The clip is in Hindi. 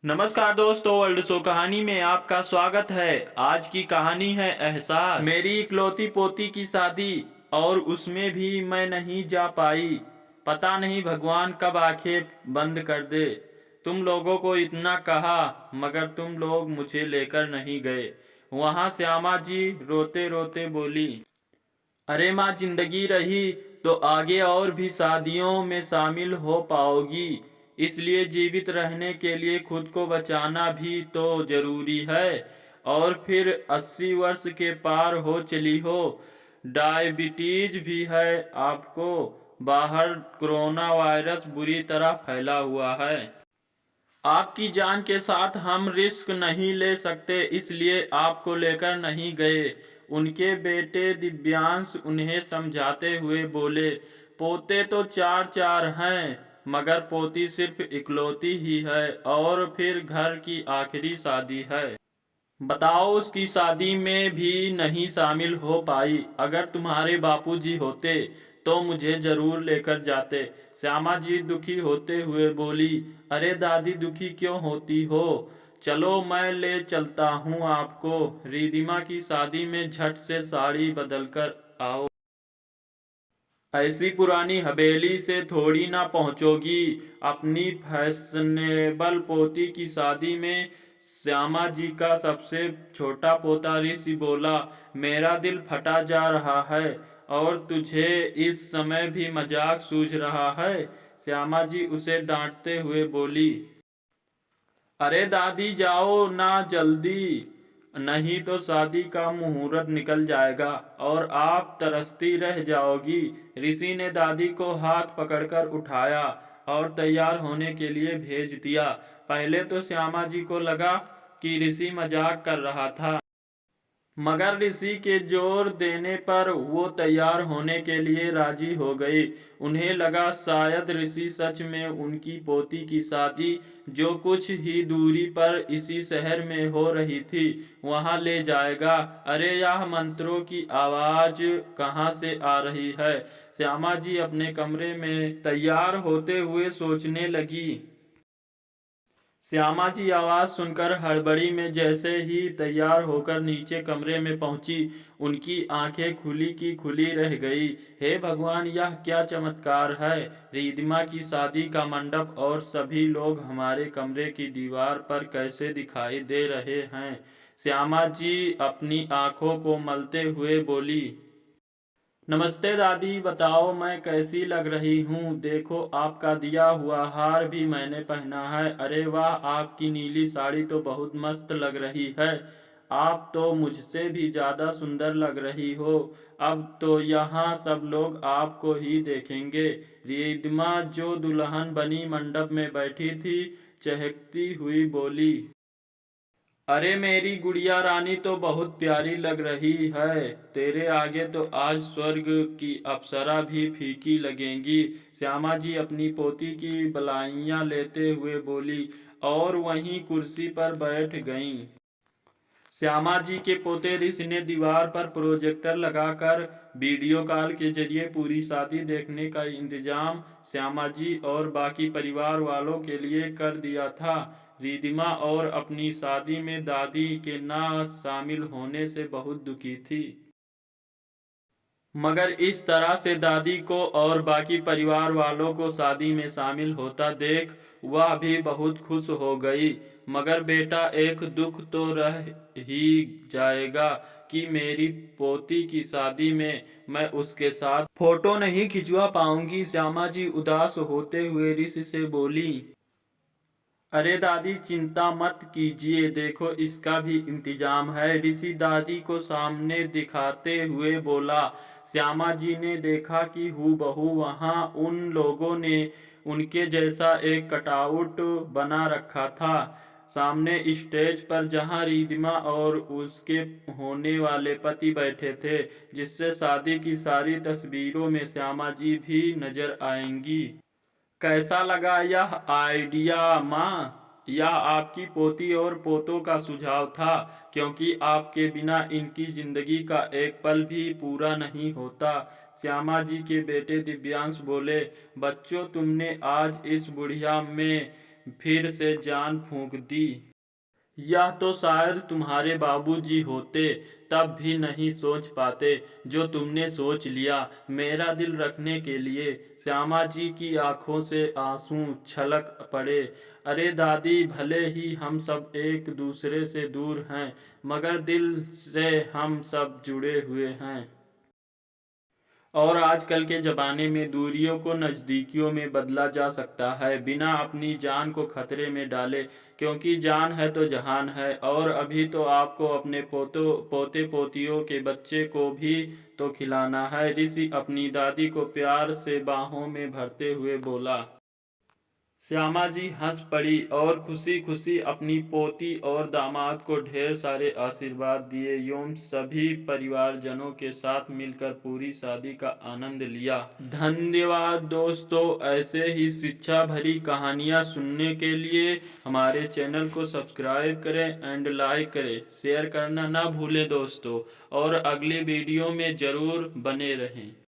नमस्कार दोस्तों, वर्ल्ड शो कहानी में आपका स्वागत है। आज की कहानी है एहसास। मेरी इकलौती पोती की शादी और उसमें भी मैं नहीं जा पाई। पता नहीं भगवान कब आंखें बंद कर दे। तुम लोगों को इतना कहा मगर तुम लोग मुझे लेकर नहीं गए। वहां श्यामा जी रोते रोते बोली, अरे माँ, जिंदगी रही तो आगे और भी शादियों में शामिल हो पाओगी। इसलिए जीवित रहने के लिए खुद को बचाना भी तो जरूरी है। और फिर 80 वर्ष के पार हो चली हो, डायबिटीज भी है आपको। बाहर कोरोना वायरस बुरी तरह फैला हुआ है। आपकी जान के साथ हम रिस्क नहीं ले सकते, इसलिए आपको लेकर नहीं गए। उनके बेटे दिव्यांश उन्हें समझाते हुए बोले, पोते तो चार चार हैं मगर पोती सिर्फ इकलौती ही है, और फिर घर की आखिरी शादी है। बताओ, उसकी शादी में भी नहीं शामिल हो पाई। अगर तुम्हारे बापूजी होते तो मुझे जरूर लेकर जाते। श्यामा जी दुखी होते हुए बोली, अरे दादी, दुखी क्यों होती हो? चलो मैं ले चलता हूँ आपको। रिदिमा की शादी में झट से साड़ी बदल कर आओ। ऐसी पुरानी हवेली से थोड़ी ना पहुंचोगी। अपनी फैशनेबल पोती की शादी में श्यामा जी का सबसे छोटा पोता ऋषि बोला, मेरा दिल फटा जा रहा है और तुझे इस समय भी मजाक सूझ रहा है। श्यामा जी उसे डांटते हुए बोली, अरे दादी, जाओ ना जल्दी, नहीं तो शादी का मुहूर्त निकल जाएगा और आप तरसती रह जाओगी। ऋषि ने दादी को हाथ पकड़कर उठाया और तैयार होने के लिए भेज दिया। पहले तो श्यामा जी को लगा कि ऋषि मजाक कर रहा था, मगर ऋषि के जोर देने पर वो तैयार होने के लिए राजी हो गई। उन्हें लगा शायद ऋषि सच में उनकी पोती की शादी, जो कुछ ही दूरी पर इसी शहर में हो रही थी, वहां ले जाएगा। अरे, यह मंत्रों की आवाज कहाँ से आ रही है? श्यामा जी अपने कमरे में तैयार होते हुए सोचने लगी। श्यामा जी आवाज सुनकर हड़बड़ी में जैसे ही तैयार होकर नीचे कमरे में पहुंची, उनकी आंखें खुली की खुली रह गई। हे भगवान, यह क्या चमत्कार है! रिधिमा की शादी का मंडप और सभी लोग हमारे कमरे की दीवार पर कैसे दिखाई दे रहे हैं? श्यामा जी अपनी आंखों को मलते हुए बोली, नमस्ते दादी, बताओ मैं कैसी लग रही हूँ? देखो, आपका दिया हुआ हार भी मैंने पहना है। अरे वाह, आपकी नीली साड़ी तो बहुत मस्त लग रही है। आप तो मुझसे भी ज्यादा सुंदर लग रही हो। अब तो यहाँ सब लोग आपको ही देखेंगे। रिधिमा, जो दुल्हन बनी मंडप में बैठी थी, चहकती हुई बोली, अरे मेरी गुड़िया रानी तो बहुत प्यारी लग रही है। तेरे आगे तो आज स्वर्ग की अप्सरा भी फीकी लगेंगी। श्यामा जी अपनी पोती की बलाइयां लेते हुए बोली और वहीं कुर्सी पर बैठ गईं। श्यामा जी के पोते ऋषि ने दीवार पर प्रोजेक्टर लगाकर वीडियो कॉल के जरिए पूरी शादी देखने का इंतजाम श्यामा जी और बाकी परिवार वालों के लिए कर दिया था। रिधिमा और अपनी शादी में दादी के ना शामिल होने से बहुत दुखी थी, मगर इस तरह से दादी को और बाकी परिवार वालों को शादी में शामिल होता देख वह भी बहुत खुश हो गई। मगर बेटा, एक दुख तो रह ही जाएगा कि मेरी पोती की शादी में मैं उसके साथ फोटो नहीं खिंचवा पाऊंगी। श्यामा जी उदास होते हुए ऋषि से बोली, अरे दादी, चिंता मत कीजिए, देखो इसका भी इंतजाम है। ऋषि दादी को सामने दिखाते हुए बोला। श्यामा जी ने देखा कि हूबहू वहां उन लोगों ने उनके जैसा एक कटआउट बना रखा था, सामने स्टेज पर, जहां रिधिमा और उसके होने वाले पति बैठे थे, जिससे शादी की सारी तस्वीरों में श्यामा जी भी नजर आएंगी। कैसा लगा यह आइडिया माँ? यह आपकी पोती और पोतों का सुझाव था, क्योंकि आपके बिना इनकी जिंदगी का एक पल भी पूरा नहीं होता। श्यामा जी के बेटे दिव्यांश बोले, बच्चों, तुमने आज इस बुढ़िया में फिर से जान फूंक दी। यह तो शायद तुम्हारे बाबूजी होते तब भी नहीं सोच पाते जो तुमने सोच लिया मेरा दिल रखने के लिए। श्यामा जी की आंखों से आंसू छलक पड़े। अरे दादी, भले ही हम सब एक दूसरे से दूर हैं मगर दिल से हम सब जुड़े हुए हैं। और आजकल के ज़माने में दूरियों को नज़दीकियों में बदला जा सकता है बिना अपनी जान को खतरे में डाले, क्योंकि जान है तो जहान है। और अभी तो आपको अपने पोते पोतियों के बच्चे को भी तो खिलाना है। ऋषि अपनी दादी को प्यार से बाहों में भरते हुए बोला। श्यामा जी हंस पड़ी और खुशी खुशी अपनी पोती और दामाद को ढेर सारे आशीर्वाद दिए एवं सभी परिवारजनों के साथ मिलकर पूरी शादी का आनंद लिया। धन्यवाद दोस्तों, ऐसे ही शिक्षा भरी कहानियाँ सुनने के लिए हमारे चैनल को सब्सक्राइब करें एंड लाइक करें, शेयर करना ना भूलें दोस्तों। और अगली वीडियो में ज़रूर बने रहें।